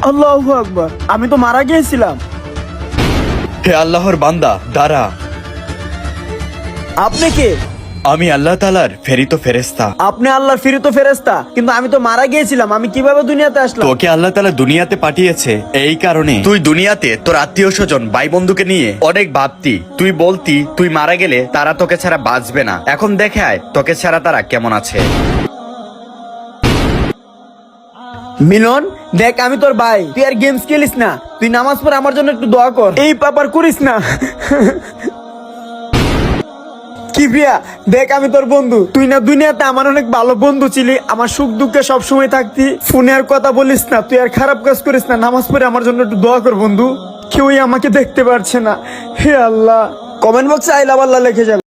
আল্লাহু আকবার, আমি তো মারা গিয়েছিলাম। হে আল্লাহর বান্দা, দাঁড়া। আপনি কে? আমি আল্লাহ তাআলার প্রেরিত ফেরেশতা। আপনি আল্লাহর ফিরিত ফেরেশতা, কিন্তু আমি তো মারা গিয়েছিলাম, আমি কিভাবে দুনিয়াতে আসলাম? তোকে আল্লাহ তাআলা দুনিয়াতে পাঠিয়েছে এই কারণে তুই দুনিয়াতে তোর আত্মীয় স্বজন ভাই বন্ধুকে নিয়ে অনেক ভাবতি। তুই বলতি তুই মারা গেলে তারা তোকে ছাড়া বাঁচবে না। এখন দেখে আয় তোকে ছাড়া তারা কেমন আছে। মিলন, দেখ আমি তোর ভাই, তুই আর গেমস খেলিস না, তুই নামাজ পড়ে আমার জন্য একটু দোয়া কর। এই পাপার করিস না। কিবরিয়া, দেখ আমি তোর বন্ধু, তুই না দুনিয়াতে আমার অনেক ভালো বন্ধু ছিলি, আমার সুখ দুঃখে সবসময় থাকতি। ফোনে আর কথা বলিস না, তুই আর খারাপ কাজ করিস না, নামাজ পড়ে আমার জন্য একটু দোয়া কর বন্ধু। কেউই আমাকে দেখতে পারছে না, হে আল্লাহ। কমেন্ট বক্সে আই লাভ আল্লাহ লিখে যাবে।